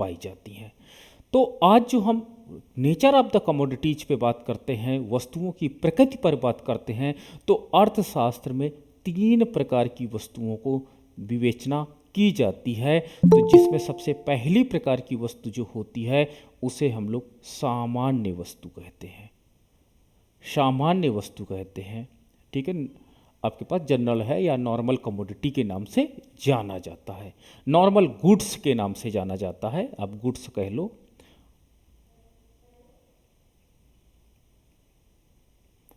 पाई जाती हैं। तो आज जो हम नेचर ऑफ द कमोडिटीज पे बात करते हैं, वस्तुओं की प्रकृति पर बात करते हैं, तो अर्थशास्त्र में 3 प्रकार की वस्तुओं को विवेचना की जाती है। तो जिसमें सबसे पहली प्रकार की वस्तु जो होती है उसे हम लोग सामान्य वस्तु कहते हैं, सामान्य वस्तु कहते हैं। ठीक है, आपके पास जनरल है या नॉर्मल कमोडिटी के नाम से जाना जाता है, नॉर्मल गुड्स के नाम से जाना जाता है, आप गुड्स कह लो।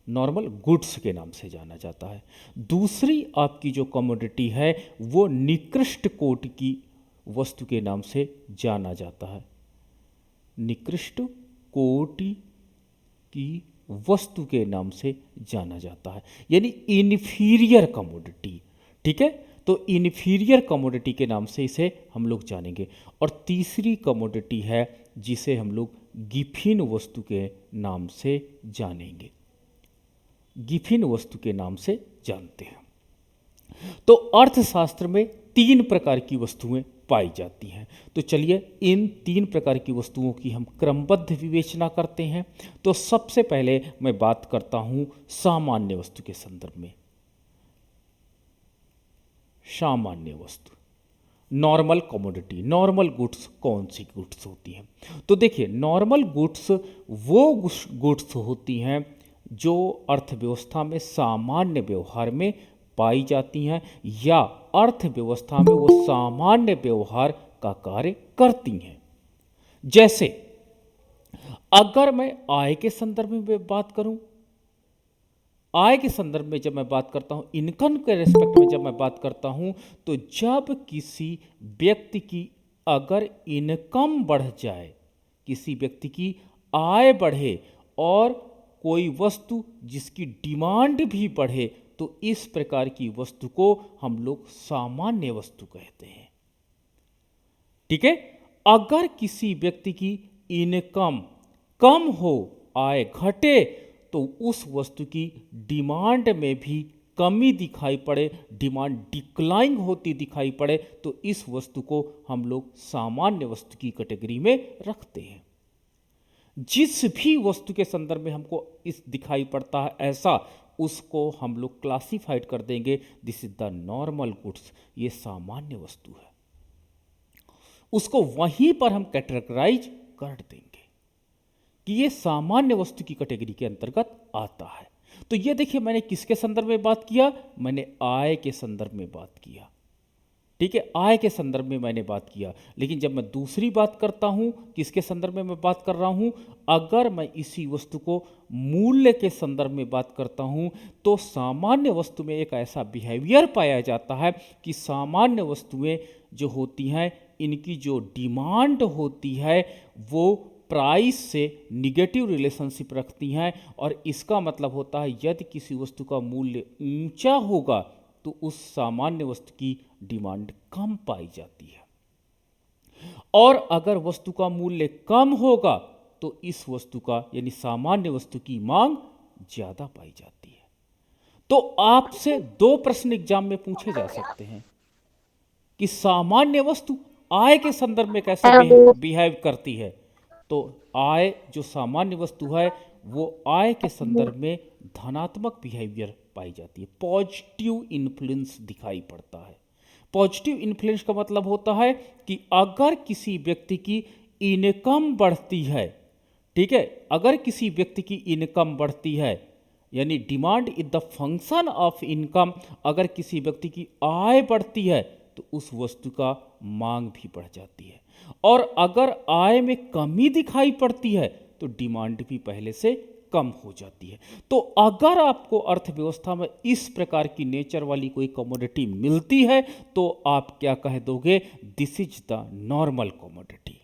नॉर्मल गुड्स के नाम से जाना जाता है। दूसरी आपकी जो कमोडिटी है वो निकृष्ट कोटि की वस्तु के नाम से जाना जाता है, निकृष्ट कोटि की वस्तु के नाम से जाना जाता है, यानी इन्फीरियर कमोडिटी। ठीक है, तो इन्फीरियर कमोडिटी के नाम से इसे हम लोग जानेंगे। और तीसरी कमोडिटी है जिसे हम लोग गिफिन वस्तु के नाम से जानेंगे, गिफिन वस्तु के नाम से जानते हैं। तो अर्थशास्त्र में 3 प्रकार की वस्तुएं पाई जाती हैं। तो चलिए इन 3 प्रकार की वस्तुओं की हम क्रमबद्ध विवेचना करते हैं। तो सबसे पहले मैं बात करता हूं सामान्य वस्तु के संदर्भ में। सामान्य वस्तु, नॉर्मल कमोडिटी, नॉर्मल गुड्स कौन सी गुड्स होती हैं? तो देखिए, नॉर्मल गुड्स वो गुड्स होती हैं जो अर्थव्यवस्था में सामान्य व्यवहार में पाई जाती हैं या अर्थव्यवस्था में वो सामान्य व्यवहार का कार्य करती हैं। जैसे अगर मैं आय के संदर्भ में बात करूं, आय के संदर्भ में जब मैं बात करता हूं, इनकम के रेस्पेक्ट में जब मैं बात करता हूं, तो जब किसी व्यक्ति की अगर इनकम बढ़ जाए, किसी व्यक्ति की आय बढ़े और कोई वस्तु जिसकी डिमांड भी बढ़े, तो इस प्रकार की वस्तु को हम लोग सामान्य वस्तु कहते हैं। ठीक है, अगर किसी व्यक्ति की इनकम कम हो, आय घटे, तो उस वस्तु की डिमांड में भी कमी दिखाई पड़े, डिमांड डिक्लाइन होती दिखाई पड़े, तो इस वस्तु को हम लोग सामान्य वस्तु की कैटेगरी में रखते हैं। जिस भी वस्तु के संदर्भ में हमको इस दिखाई पड़ता है ऐसा, उसको हम लोग क्लासिफाइड कर देंगे, this is the normal goods, ये सामान्य वस्तु है। उसको वहीं पर हम कैटेगराइज कर देंगे कि ये सामान्य वस्तु की कैटेगरी के अंतर्गत आता है। तो ये देखिए, मैंने किसके संदर्भ में बात किया? मैंने आय के संदर्भ में बात किया। ठीक है, आय के संदर्भ में मैंने बात किया। लेकिन जब मैं दूसरी बात करता हूं, किसके संदर्भ में मैं बात कर रहा हूं? अगर मैं इसी वस्तु को मूल्य के संदर्भ में बात करता हूं, तो सामान्य वस्तु में एक ऐसा बिहेवियर पाया जाता है कि सामान्य वस्तुएं जो होती हैं, इनकी जो डिमांड होती है वो प्राइस से निगेटिव रिलेशनशिप रखती हैं। और इसका मतलब होता है यदि किसी वस्तु का मूल्य ऊंचा होगा तो उस सामान्य वस्तु की डिमांड कम पाई जाती है, और अगर वस्तु का मूल्य कम होगा तो इस वस्तु का यानी सामान्य वस्तु की मांग ज्यादा पाई जाती है। तो आपसे 2 प्रश्न एग्जाम में पूछे जा सकते हैं कि सामान्य वस्तु आय के संदर्भ में कैसे बिहेव करती है। तो आय जो सामान्य वस्तु है वो आय के संदर्भ में धनात्मक बिहेवियर पाई जाती है, पॉजिटिव इन्फ्लुएंस दिखाई पड़ता है। पॉजिटिव इन्फ्लुएंस का मतलब होता है कि अगर किसी व्यक्ति की इनकम बढ़ती है, ठीक है, अगर किसी व्यक्ति की इनकम बढ़ती है, यानी demand is the function of income, अगर किसी व्यक्ति की आय बढ़ती है तो उस वस्तु का मांग भी बढ़ जाती है, और अगर आय में कमी दिखाई पड़ती है तो डिमांड भी पहले से कम हो जाती है। तो अगर आपको अर्थव्यवस्था में इस प्रकार की नेचर वाली कोई कमोडिटी मिलती है तो आप क्या कह दोगे? This is the normal commodity.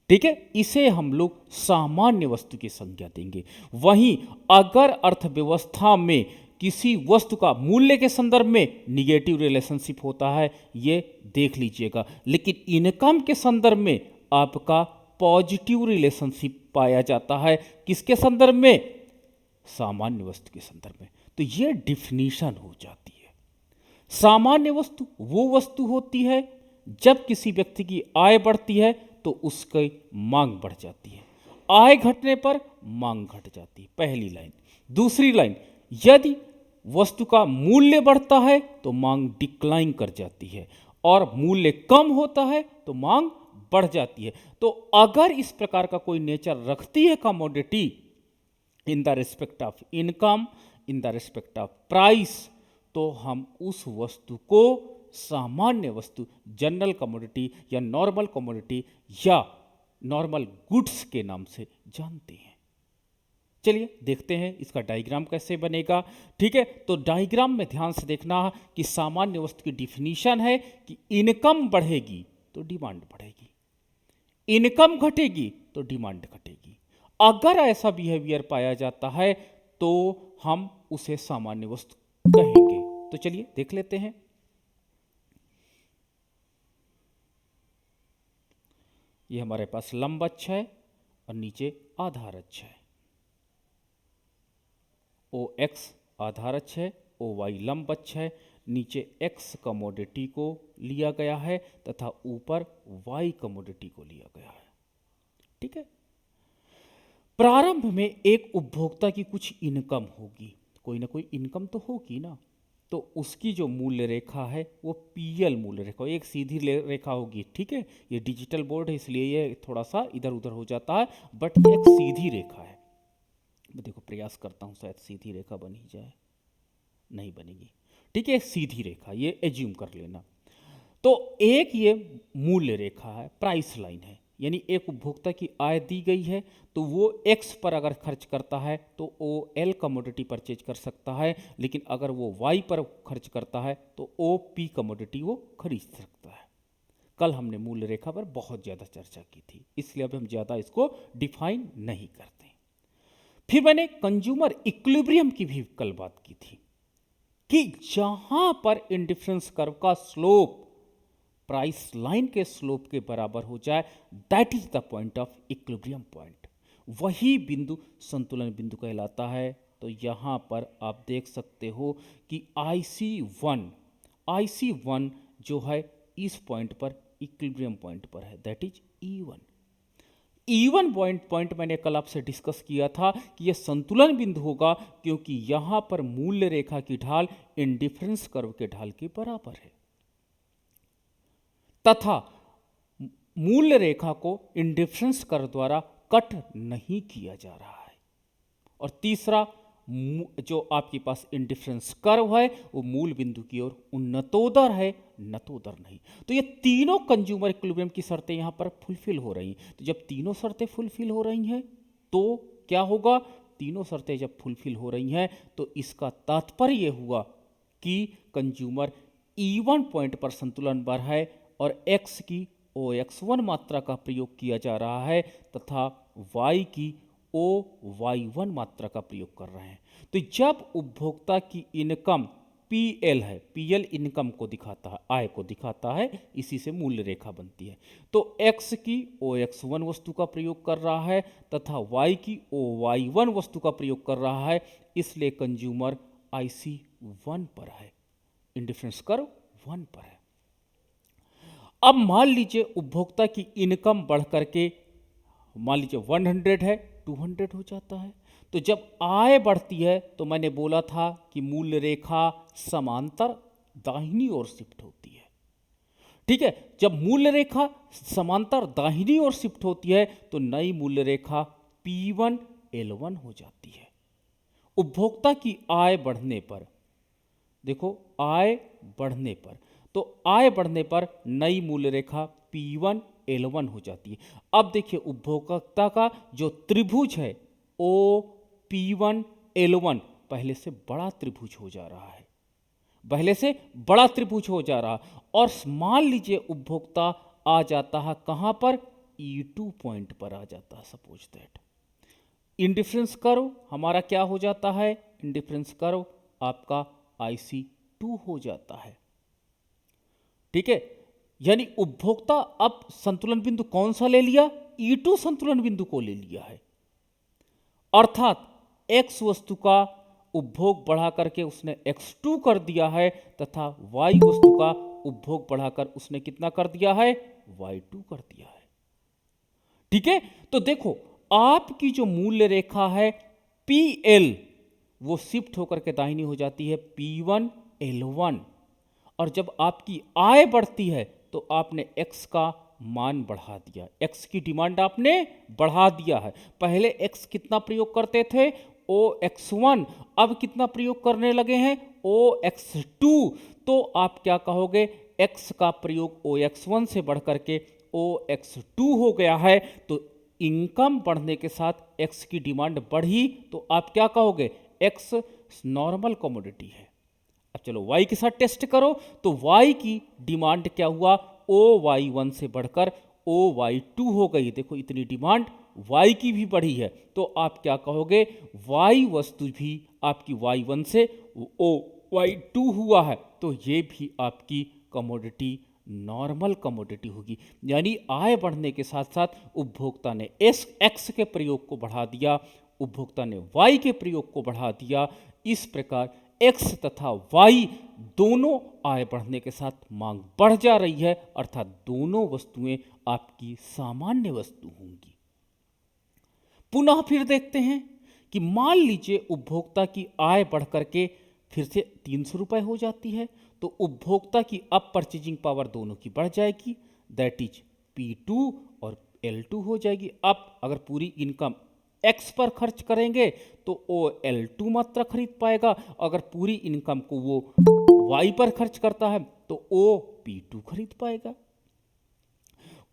ठीक है, इसे हम लोग सामान्य वस्तु की संज्ञा देंगे। वहीं अगर अर्थव्यवस्था में किसी वस्तु का मूल्य के संदर्भ में निगेटिव रिलेशनशिप होता है, ये देख लीजिएगा, लेकिन इनकम के संदर्भ में आपका पॉजिटिव रिलेशनशिप पाया जाता है। किसके संदर्भ में? सामान्य वस्तु के संदर्भ में। तो ये डिफिनीशन हो जाती है। सामान्य वस्तु वो वस्तु होती है जब किसी व्यक्ति की आय बढ़ती है तो उसकी मांग बढ़ जाती है, आय घटने पर मांग घट जाती है, पहली लाइन। दूसरी लाइन, यदि वस्तु का मूल्य बढ़ता है तो मांग डिक्लाइन कर जाती है और मूल्य कम होता है तो मांग बढ़ जाती है। तो अगर इस प्रकार का कोई नेचर रखती है commodity in the respect of income, in the respect of price, तो हम उस वस्तु को सामान्य वस्तु, जनरल कमोडिटी या नॉर्मल कमोडिटी या नॉर्मल गुड्स के नाम से जानते हैं। चलिए देखते हैं इसका डायग्राम कैसे बनेगा। ठीक है, तो डायग्राम में ध्यान से देखना कि सामान्य वस्तु की डिफिनीशन है कि इनकम बढ़ेगी तो डिमांड बढ़ेगी, इनकम घटेगी तो डिमांड घटेगी। अगर ऐसा बिहेवियर पाया जाता है तो हम उसे सामान्य वस्तु कहेंगे। तो चलिए देख लेते हैं। ये हमारे पास लंब अक्ष है और नीचे आधार अक्ष है। ओ एक्स आधार अक्ष है, ओ वाई लंब अक्ष है, नीचे एक्स कमोडिटी को लिया गया है तथा ऊपर वाई कमोडिटी को लिया गया है। ठीक है, प्रारंभ में एक उपभोक्ता की कुछ इनकम होगी, कोई ना कोई इनकम तो होगी ना, तो उसकी जो मूल्य रेखा है वो पीएल मूल्य रेखा, एक सीधी रेखा होगी। ठीक है, ये डिजिटल बोर्ड है इसलिए ये थोड़ा सा इधर उधर हो जाता है, बट एक सीधी रेखा है। मैं देखो प्रयास करता हूँ शायद सीधी रेखा बन ही जाए, नहीं बनेगी। ठीक है, सीधी रेखा ये एज्यूम कर लेना। तो एक ये मूल्य रेखा है, प्राइस लाइन है, यानी एक उपभोक्ता की आय दी गई है तो वो एक्स पर अगर खर्च करता है तो ओ एल कमोडिटी परचेज कर सकता है, लेकिन अगर वो वाई पर खर्च करता है तो ओ पी कमोडिटी वो खरीद सकता है। कल हमने मूल्य रेखा पर बहुत ज़्यादा चर्चा की थी, इसलिए अब हम ज़्यादा इसको डिफाइन नहीं करते। फिर मैंने कंज्यूमर इक्विलिब्रियम की भी कल बात की थी कि जहां पर इंडिफरेंस कर्व का स्लोप प्राइस लाइन के स्लोप के बराबर हो जाए, that is the point of equilibrium point, वही बिंदु संतुलन बिंदु कहलाता है। तो यहां पर आप देख सकते हो कि IC1 जो है इस पॉइंट पर इक्विलिब्रियम पॉइंट पर है, दैट इज E1 पॉइंट मैंने कल आपसे डिस्कस किया था कि यह संतुलन बिंदु होगा क्योंकि यहां पर मूल्य रेखा की ढाल इंडिफरेंस कर्व के ढाल के बराबर है तथा मूल्य रेखा को इंडिफरेंस कर्व द्वारा कट नहीं किया जा रहा है। और तीसरा, जो आपके पास इंडिफरेंस कर्व है वो मूल बिंदु की ओर उन्नतोदर है, नतोदर नहीं। तो ये तीनों कंज्यूमर इक्विलिब्रियम की शर्तें यहां पर फुलफिल हो रही हैं। तो जब तीनों शर्तें फुलफिल हो रही हैं तो क्या होगा, तीनों शर्तें जब फुलफिल हो रही हैं तो इसका तात्पर्य यह हुआ कि कंज्यूमर E1 पॉइंट पर संतुलन पर है और x की OX1 मात्रा का प्रयोग किया जा रहा है तथा y की OY1 मात्रा का प्रयोग कर रहे हैं। तो जब उपभोक्ता की इनकम PL है, PL इनकम को दिखाता है, आय को दिखाता है, इसी से मूल्य रेखा बनती है। तो x की OX1 वस्तु का प्रयोग कर रहा है तथा y की OY1 वस्तु का प्रयोग कर रहा है, इसलिए कंज्यूमर IC1 पर है, इंडिफरेंस कर्व 1 पर है। अब मान लीजिए उपभोक्ता की इनकम बढ़ करके मान लीजिए 100 है, 200 हो जाता है। तो जब आय बढ़ती है तो मैंने बोला था कि मूल्य रेखा समांतर दाहिनी ओर शिफ्ट होती है। ठीक है, जब मूल्य रेखा समांतर दाहिनी ओर शिफ्ट होती है तो नई मूल्य रेखा P1 L1 हो जाती है। उपभोक्ता की आय बढ़ने पर, देखो आय बढ़ने पर, तो आय बढ़ने पर नई मूल्य रेखा P1 L1 हो जाती है। अब देखिए उपभोक्ता का जो त्रिभुज है OP1 L1 पहले से बड़ा त्रिभुज हो जा रहा है, पहले से बड़ा त्रिभुज हो जा रहा, और मान लीजिए उपभोक्ता आ जाता है कहां पर, E2 पॉइंट पर आ जाता है। सपोज दैट इंडिफरेंस कर्व हमारा क्या हो जाता है, इंडिफरेंस कर्व आपका IC2 हो जाता है। ठीक है, यानी उपभोक्ता अब संतुलन बिंदु कौन सा ले लिया, E2 संतुलन बिंदु को ले लिया है, अर्थात X वस्तु का उपभोग बढ़ा करके उसने X2 कर दिया है तथा Y वस्तु का उपभोग बढ़ाकर उसने कितना कर दिया है, y2 कर दिया है। ठीक है, तो देखो आपकी जो मूल्य रेखा है PL वो शिफ्ट होकर के दाहिनी हो जाती है P1 L1, और जब आपकी आय बढ़ती है तो आपने x का मान बढ़ा दिया, x की डिमांड आपने बढ़ा दिया है। पहले x कितना प्रयोग करते थे, OX1, अब कितना प्रयोग करने लगे हैं, OX2। तो आप क्या कहोगे, x का प्रयोग OX1 से बढ़ करके OX2 हो गया है, तो इनकम बढ़ने के साथ x की डिमांड बढ़ी, तो आप क्या कहोगे, x नॉर्मल कमोडिटी है। अब चलो y के साथ टेस्ट करो, तो y की डिमांड क्या हुआ, OY1 से बढ़कर OY2 हो गई। देखो इतनी डिमांड y की भी बढ़ी है, तो आप क्या कहोगे, y वस्तु भी आपकी y1 से OY2 हुआ है, तो ये भी आपकी कमोडिटी नॉर्मल कमोडिटी होगी। यानी आय बढ़ने के साथ साथ उपभोक्ता ने x के प्रयोग को बढ़ा दिया, उपभोक्ता ने y के प्रयोग को बढ़ा दिया। इस प्रकार x तथा y दोनों आय बढ़ने के साथ मांग बढ़ जा रही है, अर्थात दोनों वस्तुएं आपकी सामान्य वस्तु होंगी। पुनः फिर देखते हैं कि मान लीजिए उपभोक्ता की आय बढ़ करके फिर से 300 रुपये हो जाती है, तो उपभोक्ता की अब परचेजिंग पावर दोनों की बढ़ जाएगी, दैट इज P2 और L2 हो जाएगी। अब अगर पूरी इनकम x पर खर्च करेंगे तो वो L2 मात्रा खरीद पाएगा, अगर पूरी इनकम को वो y पर खर्च करता है तो वो P2 खरीद पाएगा।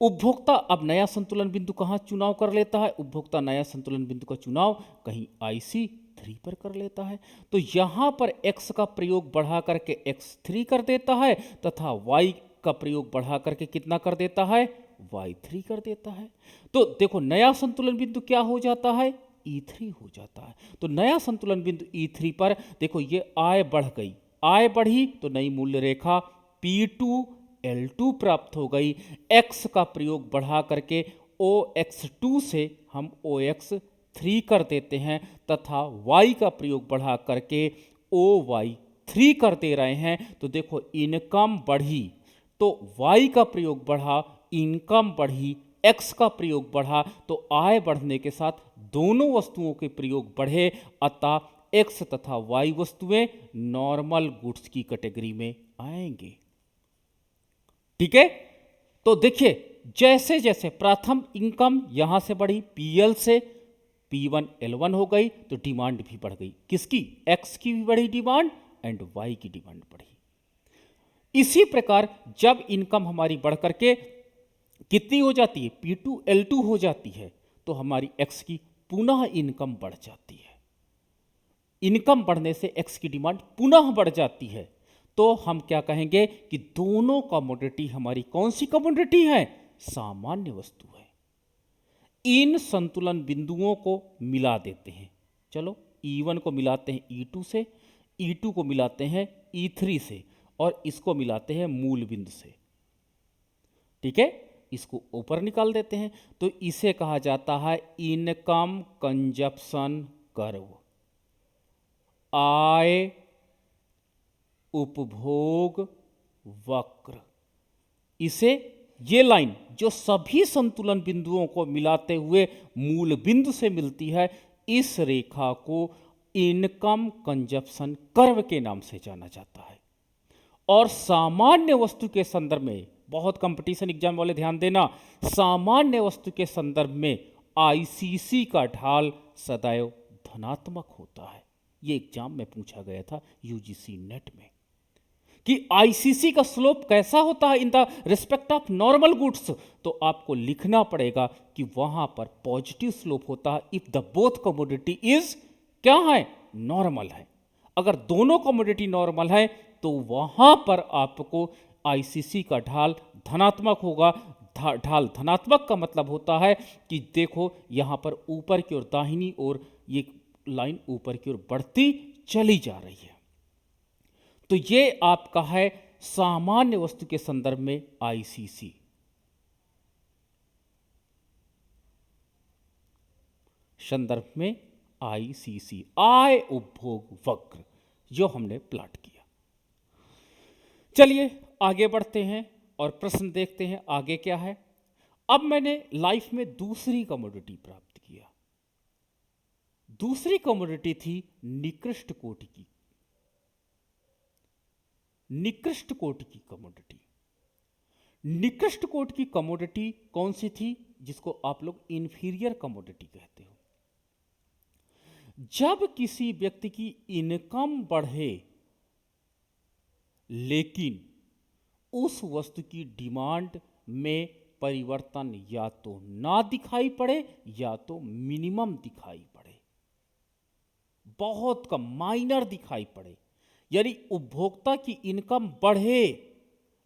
उपभोक्ता अब नया संतुलन बिंदु कहाँ चुनाव कर लेता है, उपभोक्ता नया संतुलन बिंदु का चुनाव कहीं IC3 पर कर लेता है। तो यहाँ पर x का प्रयोग बढ़ा करके x3 कर देता है तथा y का प्रयोग बढ़ा करके कितना कर देता है, y3 कर देता है। तो देखो नया संतुलन बिंदु क्या हो जाता है, E3 हो जाता है। तो नया संतुलन बिंदु E3 पर देखो ये आय बढ़ गई, आय बढ़ी तो नई मूल्य रेखा P2 L2 प्राप्त हो गई। x का प्रयोग बढ़ा करके OX2 से हम OX3 कर देते हैं तथा y का प्रयोग बढ़ा करके OY3 कर दे रहे हैं। तो देखो इनकम बढ़ी तो y का प्रयोग बढ़ा, इनकम बढ़ी, x का प्रयोग बढ़ा, तो आय बढ़ने के साथ दोनों वस्तुओं के प्रयोग बढ़े, अतः x तथा y वस्तुएं नॉर्मल गुड्स की कैटेगरी में आएंगे। ठीक है, तो देखिए जैसे जैसे प्रथम इनकम यहां से बढ़ी PL से P1 L1 हो गई, तो डिमांड भी बढ़ गई, किसकी, x की भी बढ़ी डिमांड एंड y की डिमांड बढ़ी। इसी प्रकार जब इनकम हमारी बढ़ करके कितनी हो जाती है, P2 L2 हो जाती है, तो हमारी x की पुनः इनकम बढ़ जाती है। इनकम बढ़ने से x की डिमांड पुनः बढ़ जाती है, तो हम क्या कहेंगे कि दोनों कमोडिटी हमारी कौन सी कमोडिटी है, सामान्य वस्तु है। इन संतुलन बिंदुओं को मिला देते हैं, चलो E1 को मिलाते हैं E2 से, E2 को मिलाते हैं E3 से, और इसको मिलाते हैं मूल बिंदु से। ठीक है, इसको ऊपर निकाल देते हैं, तो इसे कहा जाता है इनकम कंजप्शन कर्व, आय उपभोग वक्र। इसे ये लाइन जो सभी संतुलन बिंदुओं को मिलाते हुए मूल बिंदु से मिलती है, इस रेखा को इनकम कंजप्शन कर्व के नाम से जाना जाता है। और सामान्य वस्तु के संदर्भ में, बहुत कंपटीशन एग्जाम वाले ध्यान देना, सामान्य वस्तु के संदर्भ में ICC का ढाल सदैव धनात्मक होता है। ये एग्जाम में पूछा गया था UGC नेट में कि ICC का स्लोप कैसा होता है in the respect of normal goods, तो आपको लिखना पड़ेगा कि वहां पर पॉजिटिव स्लोप होता है if the both commodity is क्या है, नॉर्मल है। अगर दोनों कमोडिटी नॉर्मल है तो वहां पर आपको ICC का ढाल धनात्मक होगा। ढाल धनात्मक का मतलब होता है कि देखो यहां पर ऊपर की ओर दाहिनी ओर ये लाइन ऊपर की ओर बढ़ती चली जा रही है। तो ये आपका है सामान्य वस्तु के संदर्भ में ICC। संदर्भ में ICC, आय उपभोग वक्र, जो हमने प्लॉट किया। चलिए आगे बढ़ते हैं और प्रश्न देखते हैं आगे क्या है। अब मैंने लाइफ में दूसरी कमोडिटी प्राप्त किया। दूसरी कमोडिटी थी निकृष्ट कोटि की, निकृष्ट कोटि की कमोडिटी। निकृष्ट कोटि की कमोडिटी कौन सी थी? जिसको आप लोग इंफीरियर कमोडिटी कहते हो। जब किसी व्यक्ति की इनकम बढ़े लेकिन उस वस्तु की डिमांड में परिवर्तन या तो ना दिखाई पड़े या तो मिनिमम दिखाई पड़े, बहुत कम, माइनर दिखाई पड़े, यानी उपभोक्ता की इनकम बढ़े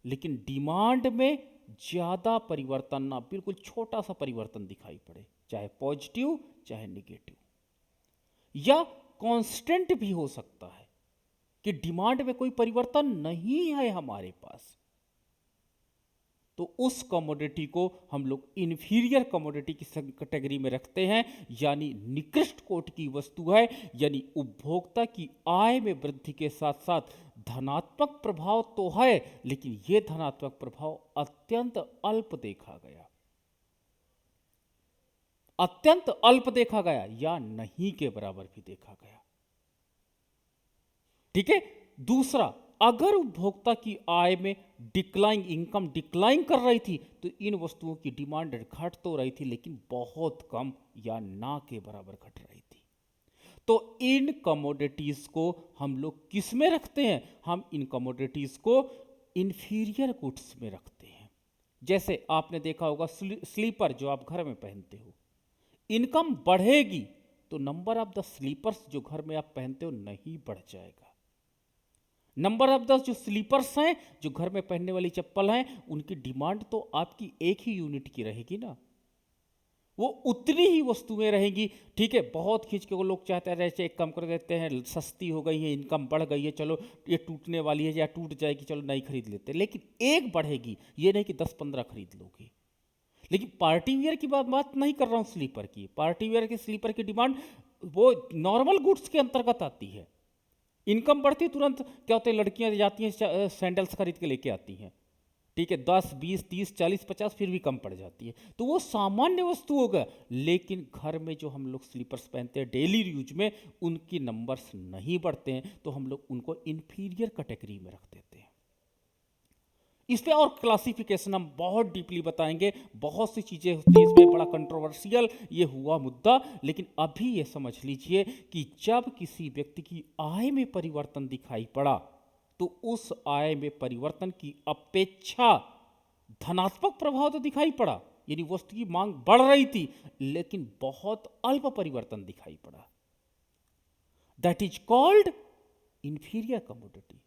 लेकिन डिमांड में ज्यादा परिवर्तन ना, बिल्कुल छोटा सा परिवर्तन दिखाई पड़े, चाहे पॉजिटिव चाहे निगेटिव, या कांस्टेंट भी हो सकता है कि डिमांड में कोई परिवर्तन नहीं है हमारे पास, तो उस कमोडिटी को हम लोग इंफीरियर कमोडिटी की कैटेगरी में रखते हैं, यानी निकृष्ट कोटि की वस्तु है, यानी उपभोक्ता की आय में वृद्धि के साथ साथ धनात्मक प्रभाव तो है लेकिन यह धनात्मक प्रभाव अत्यंत अल्प देखा गया, अत्यंत अल्प देखा गया या नहीं के बराबर भी देखा गया। ठीक है। दूसरा, अगर उपभोक्ता की आय में डिक्लाइन, इनकम डिक्लाइन कर रही थी तो इन वस्तुओं की डिमांड घट तो रही थी लेकिन बहुत कम या ना के बराबर घट रही थी। तो इन कमोडिटीज को हम लोग किस में रखते हैं? हम इन कमोडिटीज को इंफीरियर गुड्स में रखते हैं। जैसे आपने देखा होगा स्लीपर जो आप घर में पहनते हो, इनकम बढ़ेगी तो नंबर ऑफ द स्लीपर्स जो घर में आप पहनते हो नहीं बढ़ जाएगा। नंबर ऑफ द जो स्लीपर्स हैं, जो घर में पहनने वाली चप्पल हैं, उनकी डिमांड तो आपकी एक ही यूनिट की रहेगी ना, वो उतनी ही वस्तुएं रहेंगी। ठीक है, बहुत खींच के वो लोग चाहते रहे एक कम कर देते हैं, सस्ती हो गई है, इनकम बढ़ गई है, चलो ये टूटने वाली है या टूट जाएगी, चलो नहीं खरीद लेते, लेकिन एक बढ़ेगी, ये नहीं कि 10-15 खरीद लोगे। लेकिन पार्टी वेयर की बात नहीं कर रहा हूं, स्लीपर की। पार्टी वेयर के स्लीपर की डिमांड वो नॉर्मल गुड्स के अंतर्गत आती है। इनकम बढ़ती तुरंत क्या होता है, लड़कियां जाती हैं सैंडल्स खरीद के लेके आती हैं, ठीक है, 10, 20, 30, 40, 50 फिर भी कम पड़ जाती है, तो वो सामान्य वस्तु होगा। लेकिन घर में जो हम लोग स्लीपर्स पहनते हैं डेली यूज में, उनकी नंबर्स नहीं बढ़ते हैं, तो हम लोग उनको इंफीरियर कैटेगरी में रख देते हैं। इस पे और क्लासिफिकेशन हम बहुत डीपली बताएंगे, बहुत सी चीजें होती हैं इसमें, बड़ा कंट्रोवर्शियल ये हुआ मुद्दा। लेकिन अभी ये समझ लीजिए कि जब किसी व्यक्ति की आय में परिवर्तन दिखाई पड़ा तो उस आय में परिवर्तन की अपेक्षा धनात्मक प्रभाव तो दिखाई पड़ा, यानी वस्तु की मांग बढ़ रही थी लेकिन बहुत अल्प परिवर्तन दिखाई पड़ा। That is called inferior commodity.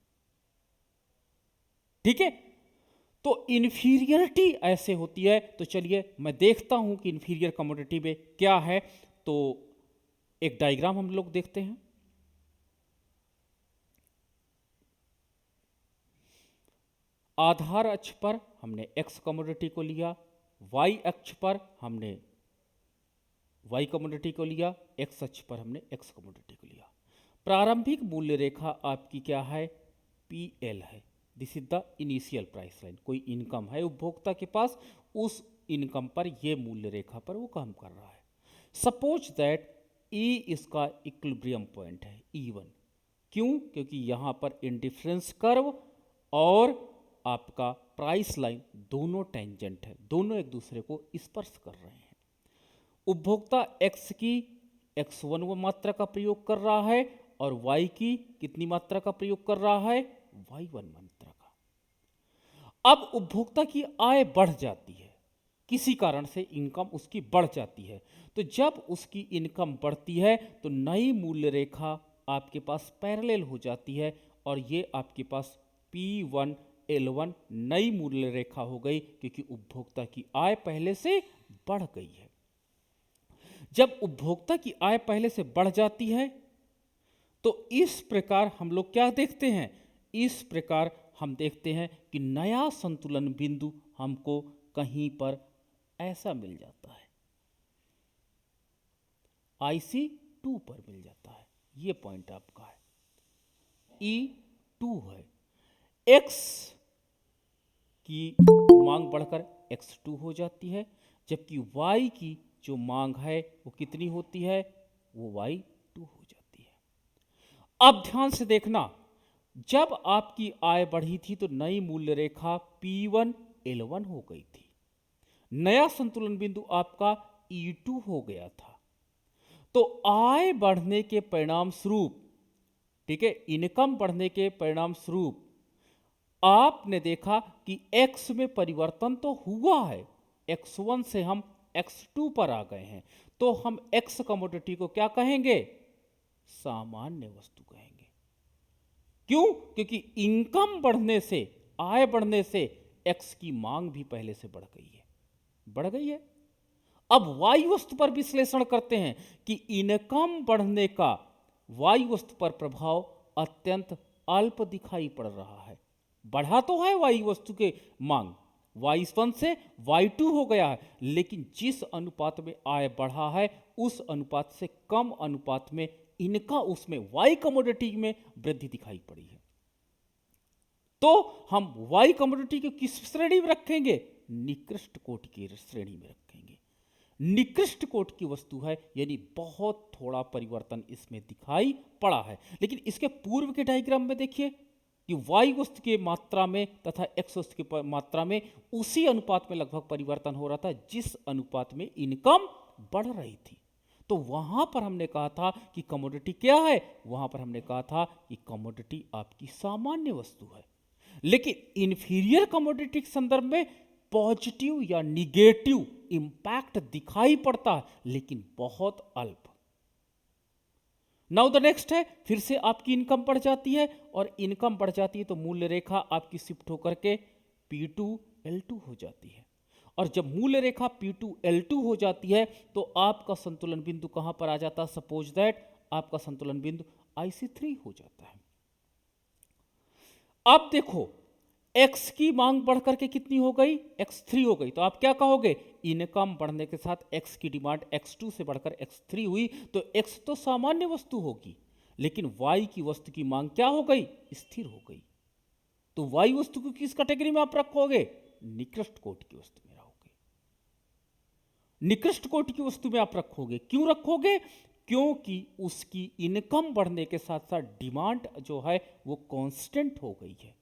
ठीक है, तो इंफीरियरिटी ऐसे होती है। तो चलिए मैं देखता हूं कि इंफीरियर कमोडिटी में क्या है। तो एक डायग्राम हम लोग देखते हैं। आधार अक्ष पर हमने एक्स कमोडिटी को लिया, वाई अक्ष पर हमने वाई कमोडिटी को लिया, एक्स अक्ष पर हमने एक्स कमोडिटी को लिया। प्रारंभिक मूल्य रेखा आपकी क्या है? पीएल है। This is the initial price line. कोई इनकम है उपभोक्ता के पास, उस इनकम पर ये मूल्य रेखा पर वो काम कर रहा है। सपोज दैट ई इसका इक्विलिब्रियम पॉइंट है, E1। क्यों? क्योंकि यहां पर इंडिफरेंस कर्व और आपका प्राइस लाइन दोनों टेंजेंट है, दोनों एक दूसरे को स्पर्श कर रहे हैं। उपभोक्ता x की x1 मात्रा का प्रयोग कर रहा है और y की कितनी मात्रा का प्रयोग कर रहा है? y1 मात्रा का। अब उपभोक्ता की आय बढ़ जाती है, किसी कारण से इनकम उसकी बढ़ जाती है। तो जब उसकी इनकम बढ़ती है तो नई मूल्य रेखा आपके पास पैरेलल हो जाती है और ये आपके पास P1 L1 नई मूल्य रेखा हो गई, क्योंकि उपभोक्ता की आय पहले से बढ़ गई है। जब उपभोक्ता की आय पहले से बढ़ जाती है तो इस प्रकार हम लोग क्या देखते हैं? इस प्रकार हम देखते हैं कि नया संतुलन बिंदु हमको कहीं पर ऐसा मिल जाता है, IC2 पर मिल जाता है। ये पॉइंट आपका है, E2 है। X की मांग बढ़कर x2 हो जाती है, जबकि y की जो मांग है वो कितनी होती है, वो y2 हो जाती है। अब ध्यान से देखना, जब आपकी आय बढ़ी थी तो नई मूल्य रेखा P1 L1 हो गई थी, नया संतुलन बिंदु आपका E2 हो गया था। तो आय बढ़ने के परिणाम स्वरूप, ठीक है, इनकम बढ़ने के परिणाम स्वरूप आपने देखा कि x में परिवर्तन तो हुआ है, x1 से हम x2 पर आ गए हैं, तो हम x कमोडिटी को क्या कहेंगे, सामान्य वस्तु कहेंगे। क्यों? क्योंकि इनकम बढ़ने से, आय बढ़ने से x की मांग भी पहले से बढ़ गई है। अब y वस्तु पर विश्लेषण करते हैं कि इनकम बढ़ने का y वस्तु पर प्रभाव अत्यंत अल्प दिखाई पड़ रहा है। बढ़ा तो है y वस्तु के मांग, y1 से y2 हो गया है, लेकिन जिस अनुपात में आय बढ़ा है उस अनुपात से कम अनुपात में इनका उसमें y कमोडिटी में वृद्धि दिखाई पड़ी है। तो हम y कमोडिटी को किस श्रेणी में रखेंगे, निकृष्ट कोटि की श्रेणी में रखेंगे। निकृष्ट कोटि की वस्तु है, यानी बहुत थोड़ा परिवर्तन इसमें दिखाई पड़ा है। लेकिन इसके पूर्व के डायग्राम में देखिए कि y वस्तु की मात्रा में तथा x वस्तु की मात्रा में उसी अनुपात में लगभग परिवर्तन हो रहा था जिस अनुपात में इनकम बढ़ रही थी। तो वहां पर हमने कहा था कि कमोडिटी क्या है, वहां पर हमने कहा था कि कमोडिटी आपकी सामान्य वस्तु है। लेकिन इंफीरियर कमोडिटी के संदर्भ में पॉजिटिव या निगेटिव इंपैक्ट दिखाई पड़ता है, लेकिन बहुत अल्प। नाउ द नेक्स्ट है, फिर से आपकी इनकम बढ़ जाती है, और इनकम बढ़ जाती है तो मूल्य रेखा आपकी शिफ्ट होकर के P2 L2 हो जाती है। और जब मूल्य रेखा P2 L2 हो जाती है तो आपका संतुलन बिंदु कहां पर आ जाता है, सपोज दैट आपका संतुलन बिंदु IC3 हो जाता है। अब देखो, x की मांग बढ़कर के कितनी हो गई, x3 हो गई। तो आप क्या कहोगे, इनकम बढ़ने के साथ x की डिमांड x2 से बढ़कर x3 हुई, तो x तो सामान्य वस्तु होगी, लेकिन y की वस्तु की मांग क्या हो गई, स्थिर हो गई। तो y वस्तु को किस कैटेगरी में आप रखोगे, निकृष्ट कोटि की वस्तु में रखोगे। निकृष्ट कोटि की वस्तु में आप रखोगे। क्यों रखोगे, क्योंकि उसकी इनकम बढ़ने के साथ साथ डिमांड जो है वो कांस्टेंट हो गई है,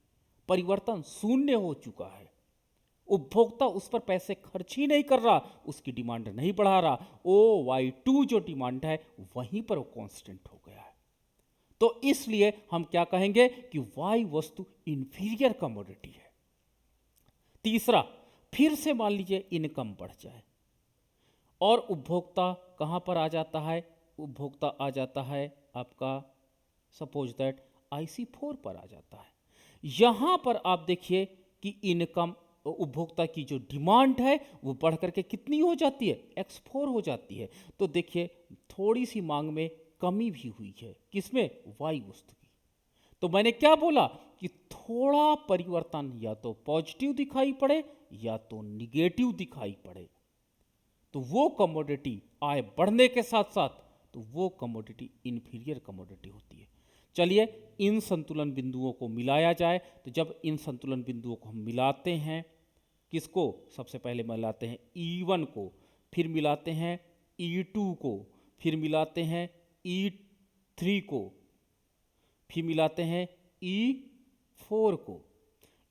परिवर्तन शून्य हो चुका है। उपभोक्ता उस पर पैसे खर्च ही नहीं कर रहा, उसकी डिमांड नहीं बढ़ा रहा, y2 जो डिमांड है वहीं पर वो कांस्टेंट हो गया है। तो इसलिए हम क्या कहेंगे कि y वस्तु इंफीरियर कमोडिटी है। तीसरा, फिर से मान लीजिए इनकम बढ़ जाए और उपभोक्ता कहां पर आ जाता है, उपभोक्ता आ जाता है आपका सपोज दैट IC4 पर आ जाता है। यहां पर आप देखिए कि इनकम, उपभोक्ता की जो डिमांड है वो बढ़ करके कितनी हो जाती है, x4 हो जाती है। तो देखिए थोड़ी सी मांग में कमी भी हुई है, किसमें, y वस्तु की। तो मैंने क्या बोला कि थोड़ा परिवर्तन या तो पॉजिटिव दिखाई पड़े या तो निगेटिव दिखाई पड़े, तो वो कमोडिटी आय बढ़ने के साथ साथ, तो वो कमोडिटी इंफीरियर कमोडिटी होती है। चलिए इन संतुलन बिंदुओं को मिलाया जाए। तो जब इन संतुलन बिंदुओं को हम मिलाते हैं, किसको, सबसे पहले मिलाते हैं E1 को, फिर मिलाते हैं E2 को, फिर मिलाते हैं E3 को, फिर मिलाते हैं E4 को।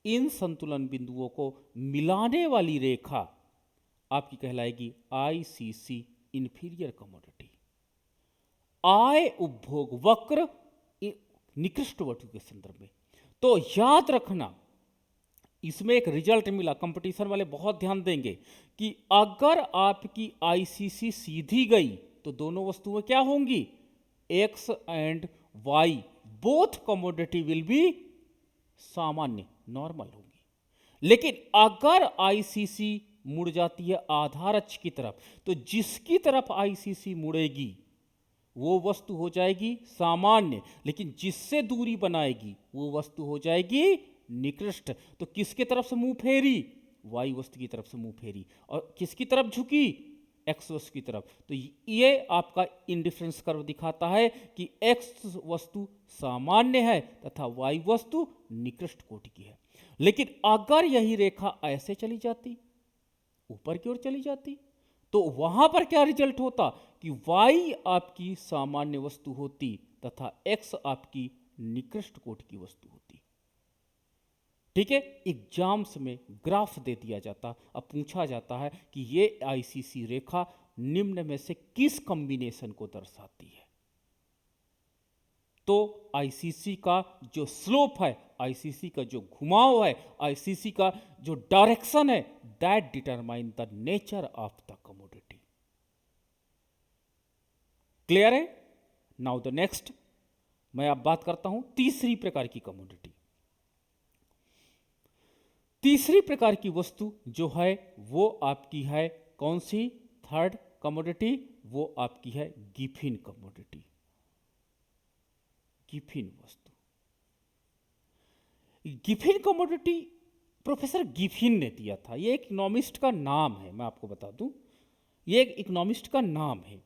इन संतुलन बिंदुओं को मिलाने वाली रेखा आपकी कहलाएगी ICC इंफीरियर कमोडिटी। आय उपभोग वक्र निकृष्ट वस्तु के संदर्भ में। तो याद रखना, इसमें एक रिजल्ट मिला, कंपटीशन वाले बहुत ध्यान देंगे कि अगर आपकी ICC सीधी गई तो दोनों वस्तुएं क्या होंगी, x and y both commodity will be सामान्य, नॉर्मल होगी। लेकिन अगर ICC मुड़ जाती है आधार अक्ष की तरफ, तो जिसकी तरफ ICC मुड़ेगी वो वस्तु हो जाएगी सामान्य, लेकिन जिससे दूरी बनाएगी वो वस्तु हो जाएगी निकृष्ट। तो किसके तरफ से मुंह फेरी, y वस्तु की तरफ से मुंह फेरी, और किसकी तरफ झुकी, x वस्तु की तरफ। तो ये आपका इंडिफरेंस कर्व दिखाता है कि x वस्तु सामान्य है तथा y वस्तु निकृष्ट कोटि की है। लेकिन अगर यही रेखा ऐसे चली जाती, ऊपर की ओर चली जाती, तो वहां पर क्या रिजल्ट होता कि y आपकी सामान्य वस्तु होती तथा x आपकी निकृष्ट कोटि की वस्तु होती। ठीक है, एग्जाम्स में ग्राफ दे दिया जाता, अब पूछा जाता है कि ये आईसीसी रेखा निम्न में से किस कॉम्बिनेशन को दर्शाती है। तो आईसीसी का जो स्लोप है, आईसीसी का जो घुमाव है, आईसीसी का जो डायरेक्शन है, that determine the nature of the commodity. Clear है? नाउ द नेक्स्ट, मैं अब बात करता हूं तीसरी प्रकार की कमोडिटी। तीसरी प्रकार की वस्तु जो है वो आपकी है कौन सी? थर्ड कमोडिटी, वो आपकी है गिफिन कमोडिटी। गिफिन वस्तु, गिफिन कमोडिटी प्रोफेसर गिफिन ने दिया था। ये एक इकोनॉमिस्ट का नाम है, मैं आपको बता दूं, ये एक इकोनॉमिस्ट का नाम है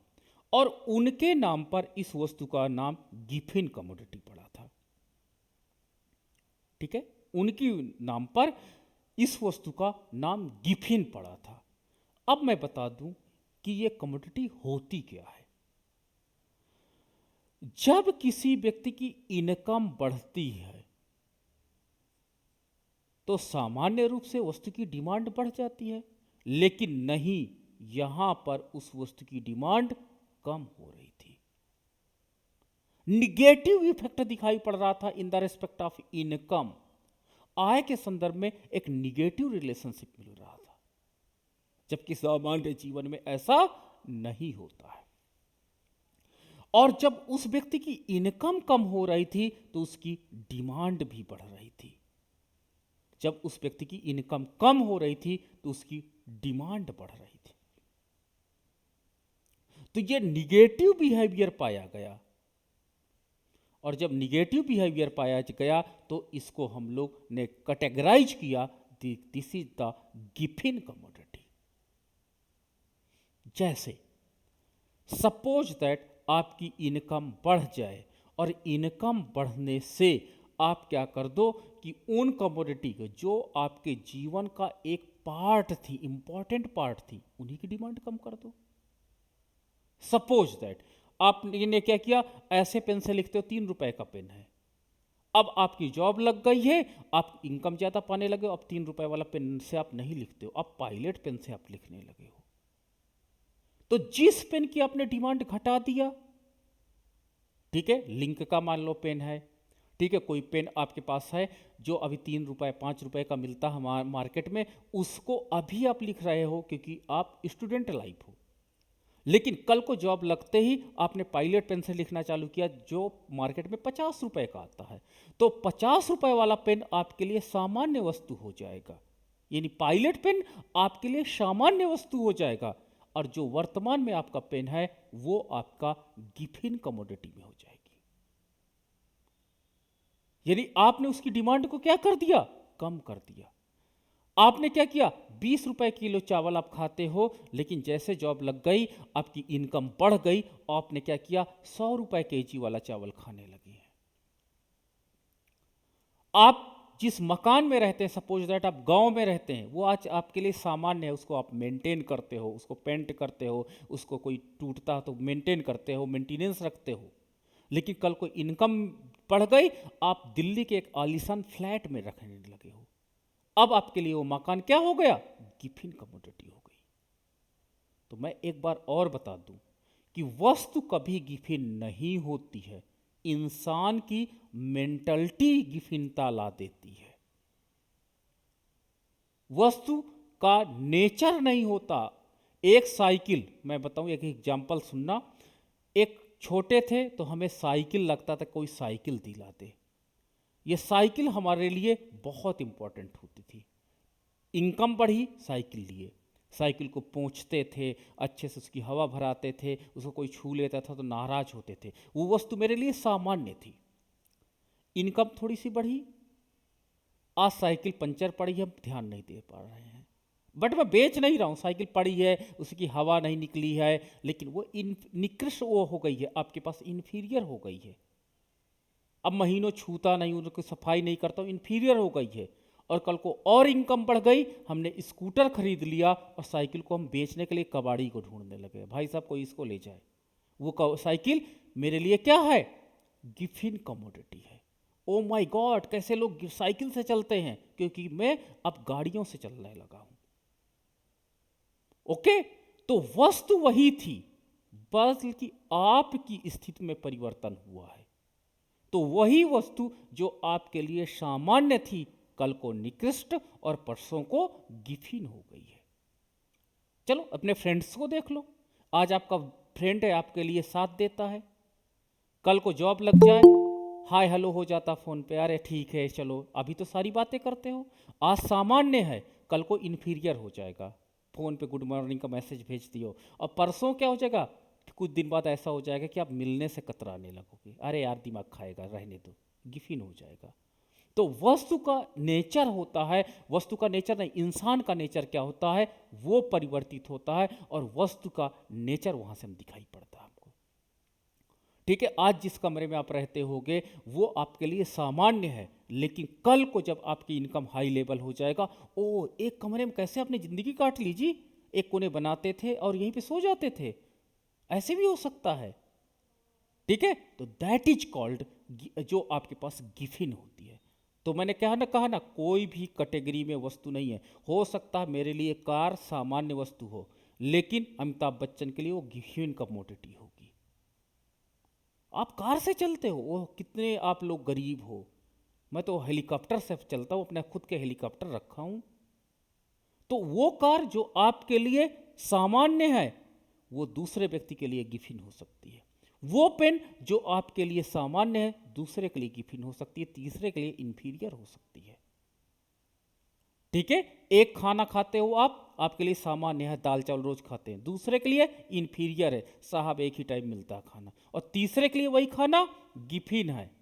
और उनके नाम पर इस वस्तु का नाम गिफिन कमोडिटी पड़ा था। ठीक है, उनकी नाम पर इस वस्तु का नाम गिफिन पड़ा था। अब मैं बता दूं कि यह कमोडिटी होती क्या है। जब किसी व्यक्ति की इनकम बढ़ती है तो सामान्य रूप से वस्तु की डिमांड बढ़ जाती है, लेकिन नहीं, यहां पर उस वस्तु की डिमांड कम हो रही थी। निगेटिव इफेक्ट दिखाई पड़ रहा था in the respect of income. आय के संदर्भ में एक निगेटिव रिलेशनशिप मिल रहा था, जबकि सामान्य जीवन में ऐसा नहीं होता है। और जब उस व्यक्ति की इनकम कम हो रही थी तो उसकी डिमांड भी बढ़ रही थी। जब उस व्यक्ति की इनकम कम हो रही थी तो उसकी डिमांड बढ़ रही थी। तो यह निगेटिव बिहेवियर पाया गया, और जब निगेटिव बिहेवियर पाया गया तो इसको हम लोग ने कैटेगराइज किया, this is the Giffen commodity. जैसे सपोज दैट आपकी इनकम बढ़ जाए और इनकम बढ़ने से आप क्या कर दो कि उन कमोडिटी को जो आपके जीवन का एक पार्ट थी, इंपॉर्टेंट पार्ट थी, उन्हीं की डिमांड कम कर दो। सपोज दैट आपने क्या किया, ऐसे पेन से लिखते हो, 3 रुपए का पेन है, अब आपकी जॉब लग गई है, आप इनकम ज्यादा पाने लगे हो, अब 3 रुपए वाला पेन से आप नहीं लिखते हो, अब पायलट पेन से आप लिखने लगे हो। तो जिस पेन की आपने डिमांड घटा दिया, ठीक है, लिंक का मान लो पेन है, ठीक है, कोई पेन आपके पास है जो अभी 3 रुपए 5 रुपए का मिलता है मार्केट में, उसको अभी आप लिख रहे हो क्योंकि आप स्टूडेंट लाइफ हो, लेकिन कल को जॉब लगते ही आपने पायलट पेन से लिखना चालू किया जो मार्केट में 50 रुपए का आता है, तो 50 रुपए वाला पेन आपके लिए सामान्य वस्तु हो जाएगा, यानी पायलट पेन आपके लिए सामान्य वस्तु हो जाएगा, और जो वर्तमान में आपका पेन है वो आपका गिफिन कमोडिटी में हो जाएगी। यानी आपने उसकी डिमांड को क्या कर दिया, कम कर दिया। आपने क्या किया, 20 रुपए किलो चावल आप खाते हो, लेकिन जैसे जॉब लग गई, आपकी इनकम बढ़ गई, आपने क्या किया, 100 रुपए केजी वाला चावल खाने लगे हैं। आप जिस मकान में रहते हैं, सपोज दैट आप गांव में रहते हैं, वो आज आपके लिए सामान्य है, उसको आप मेंटेन करते हो, उसको पेंट करते हो, उसको कोई टूटता है तो मेंटेन करते हो, मेंटेनेंस रखते हो, लेकिन कल को इनकम बढ़ गई, आप दिल्ली के एक आलीशान फ्लैट में रखने लगे हो, अब आपके लिए वो मकान क्या हो गया, गिफिन कमोडिटी हो गई। तो मैं एक बार और बता दूं कि वस्तु कभी गिफिन नहीं होती है, इंसान की मेंटलिटी गिफिनता ला देती है। वस्तु का नेचर नहीं होता। एक साइकिल, मैं बताऊं, एक एग्जांपल सुनना, एक छोटे थे तो हमें साइकिल लगता था, कोई साइकिल दिलाते, ये साइकिल हमारे लिए बहुत इंपॉर्टेंट होती थी। इनकम बढ़ी, साइकिल लिए, साइकिल को पोंछते थे, अच्छे से उसकी हवा भराते थे, उसको कोई छू लेता था तो नाराज होते थे, वो वस्तु मेरे लिए सामान्य थी। इनकम थोड़ी सी बढ़ी, आज साइकिल पंचर पड़ी है, ध्यान नहीं दे पा रहे हैं, बट मैं बेच नहीं रहा हूँ, साइकिल पड़ी है, उसकी हवा नहीं निकली है, लेकिन वो निकृष्ट वो हो गई है, आपके पास इन्फीरियर हो गई है, अब महीनों छूता नहीं, उनको सफाई नहीं करता हूँ, इन्फीरियर हो गई है। और कल को और इनकम बढ़ गई, हमने स्कूटर खरीद लिया और साइकिल को हम बेचने के लिए कबाड़ी को ढूंढने लगे, भाई साहब कोई इसको ले जाए। वो साइकिल मेरे लिए क्या है? गिफिन कमोडिटी है। ओ माय गॉड, कैसे लोग साइकिल से चलते हैं? क्योंकि मैं अब गाड़ियों से चलने लगा हूं। ओके, तो वस्तु वही थी, बल्कि आपकी स्थिति में परिवर्तन हुआ है। तो वही वस्तु जो आपके लिए सामान्य थी, कल को निकृष्ट और परसों को गिफिन हो गई है। चलो अपने फ्रेंड्स को देख लो, आज आपका फ्रेंड है, आपके लिए साथ देता है, कल को जॉब लग जाए, हाय हेलो हो जाता फोन पे, अरे ठीक है चलो, अभी तो सारी बातें करते हो, आज सामान्य है, कल को इन्फीरियर हो जाएगा, फोन पे गुड मॉर्निंग का मैसेज भेज दियो, और परसों क्या हो जाएगा, कुछ दिन बाद ऐसा हो जाएगा कि आप मिलने से कतराने लगोगे, अरे यार दिमाग खाएगा, रहने दो, गिफिन हो जाएगा। तो वस्तु का नेचर होता है, वस्तु का नेचर नहीं, इंसान का नेचर क्या होता है, वो परिवर्तित होता है, और वस्तु का नेचर वहां से हम दिखाई पड़ता है हमको। ठीक है, आज जिस कमरे में आप रहते होगे वो आपके लिए सामान्य है, लेकिन कल को जब आपकी इनकम हाई लेवल हो जाएगा, ओ एक कमरे में कैसे आपने जिंदगी काट ली जी, एक कोने बनाते थे और यहीं पे सो जाते थे, ऐसे भी हो सकता है। ठीक है, तो दैट इज कॉल्ड, जो आपके पास गिफिन होती है। तो मैंने कहा ना कोई भी कैटेगरी में वस्तु नहीं है, हो सकता है मेरे लिए कार सामान्य वस्तु हो, लेकिन अमिताभ बच्चन के लिए वो गिफिन कमोडिटी होगी। आप कार से चलते हो, वो कितने आप लोग गरीब हो, मैं तो हेलीकॉप्टर से चलता हूं, अपना खुद के हेलीकॉप्टर रखा हूं। तो वो कार जो आपके लिए सामान्य है, वो दूसरे व्यक्ति के लिए गिफिन हो सकती है। वो पेन जो आपके लिए सामान्य है, दूसरे के लिए गिफिन हो सकती है, तीसरे के लिए इंफीरियर हो सकती है। ठीक है, एक खाना खाते हो आप, आपके लिए सामान्य है, दाल चावल रोज खाते हैं, दूसरे के लिए इंफीरियर है, साहब एक ही टाइम मिलता है खाना, और तीसरे के लिए वही खाना गिफिन है।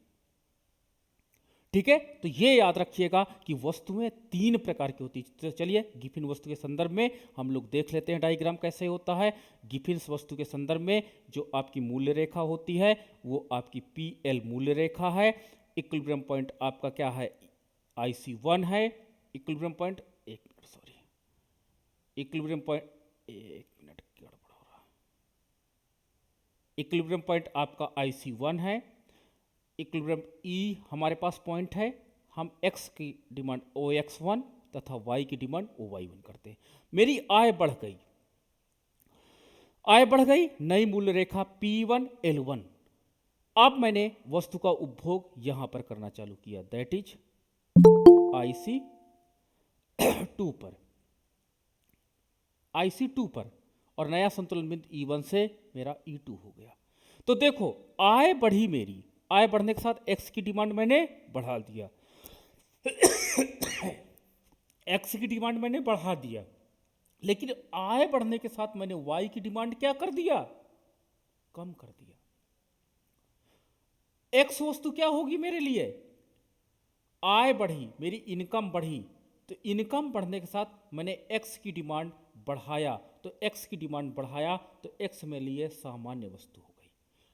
ठीक है, तो ये याद रखिएगा कि वस्तुएं तीन प्रकार की होती है। तो चलिए गिफिन वस्तु के संदर्भ में हम लोग देख लेते हैं डायग्राम कैसे होता है। गिफिन वस्तु के संदर्भ में जो आपकी मूल्य रेखा होती है वो आपकी PL मूल्य रेखा है। इक्विलिब्रियम पॉइंट आपका क्या है, IC1 है। इक्विलिब्रियम पॉइंट, एक मिनट सॉरी, इक्विलिब्रियम पॉइंट, एक मिनट गड़बड़ हो रहा, इक्विलिब्रियम पॉइंट आपका IC1 है। इक्विलिब्रियम E हमारे पास पॉइंट है, हम x की डिमांड OX1 तथा y की डिमांड OY1 करते हैं। मेरी आय बढ़ गई, आय बढ़ गई, नई मूल्य रेखा P1L1। अब मैंने वस्तु का उपभोग यहां पर करना चालू किया, दैट इज IC2 पर, IC2 पर, और नया संतुलन बिंदु E1 से मेरा E2 हो गया। तो देखो आय बढ़ी, मेरी आय बढ़ने के साथ x की डिमांड मैंने बढ़ा दिया x की डिमांड मैंने बढ़ा दिया, लेकिन आय बढ़ने के साथ मैंने y की डिमांड क्या कर दिया, कम कर दिया। x वस्तु क्या होगी मेरे लिए, आय बढ़ी, मेरी इनकम बढ़ी, तो इनकम बढ़ने के साथ मैंने x की डिमांड बढ़ाया, तो x की डिमांड बढ़ाया तो x मेरे लिए सामान्य वस्तु हो गई,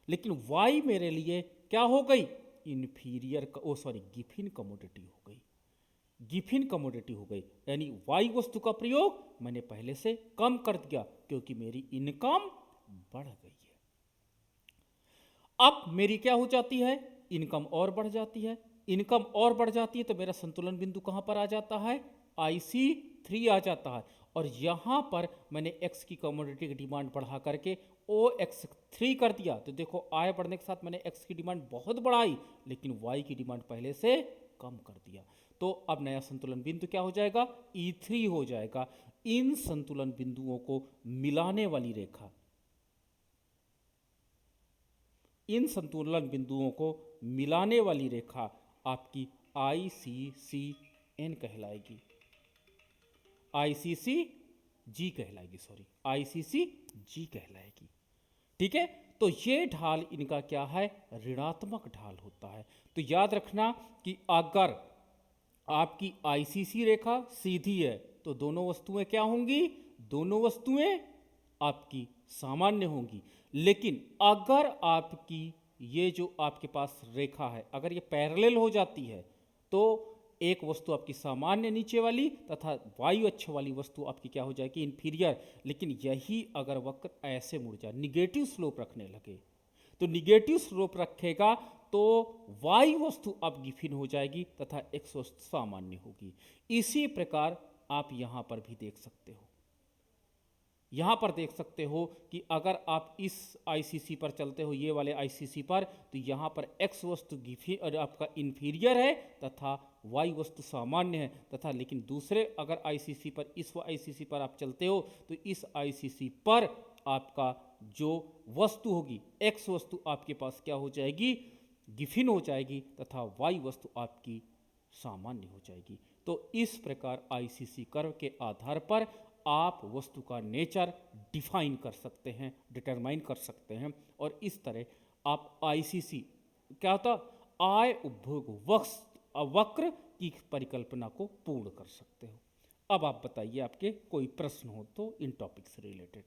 लेकिन y मेरे लिए क्या हो गई, इन्फीरियर, ओ सॉरी गिफिन कमोडिटी हो गई, गिफिन कमोडिटी हो गई। यानी y वस्तु का प्रयोग मैंने पहले से कम कर दिया क्योंकि मेरी इनकम बढ़ गई है। अब मेरी क्या हो जाती है, इनकम और बढ़ जाती है, इनकम और बढ़ जाती है तो मेरा संतुलन बिंदु कहां पर आ जाता है, IC3 आ जाता है, और यहां पर मैंने x की कमोडिटी की डिमांड बढ़ा करके OX3 कर दिया। तो देखो आय बढ़ने के साथ मैंने x की डिमांड बहुत बढ़ाई, लेकिन y की डिमांड पहले से कम कर दिया। तो अब नया संतुलन बिंदु क्या हो जाएगा, E3 हो जाएगा। इन संतुलन बिंदुओं को मिलाने वाली रेखा, इन संतुलन बिंदुओं को मिलाने वाली रेखा आपकी ICCN कहलाएगी, ICCG कहलाएगी, सॉरी ICCG कहलाएगी। ठीक है, तो ये ढाल इनका क्या है, ऋणात्मक ढाल होता है। तो याद रखना कि अगर आपकी ICC रेखा सीधी है तो दोनों वस्तुएं क्या होंगी, दोनों वस्तुएं आपकी सामान्य होंगी, लेकिन अगर आपकी ये जो आपके पास रेखा है अगर ये पैरेलल हो जाती है तो एक वस्तु आपकी सामान्य नीचे वाली तथा वायु अक्ष वाली वस्तु आपकी क्या हो जाएगी, इन्फीरियर। लेकिन यही अगर वक्र ऐसे मुड़ जाए, निगेटिव स्लोप रखने लगे, तो निगेटिव स्लोप रखेगा तो वाई वस्तु अब गिफिन हो जाएगी तथा एक्स वस्तु सामान्य होगी। इसी प्रकार आप यहां पर भी देख सकते हो, यहां पर देख सकते हो कि अगर आप इस आईसीसी पर चलते हो, ये वाले आईसीसी पर, तो यहां पर एक्स वस्तु गिफिन और आपका इन्फीरियर है तथा वाई वस्तु सामान्य है तथा, लेकिन दूसरे अगर आईसीसी पर, इस आईसीसी पर आप चलते हो तो इस आईसीसी पर आपका जो वस्तु होगी, एक्स वस्तु आपके पास क्या हो जाएगी, गिफिन हो जाएगी तथा वाई वस्तु आपकी सामान्य हो जाएगी। तो इस प्रकार आईसीसी कर्व के आधार पर आप वस्तु का नेचर डिफाइन कर सकते हैं, डिटरमाइन कर सकते हैं, और इस तरह आप आईसीसी क्या होता, आय उपभोग वक्र की परिकल्पना को पूर्ण कर सकते हो। अब आप बताइए, आपके कोई प्रश्न हो तो इन टॉपिक से रिलेटेड।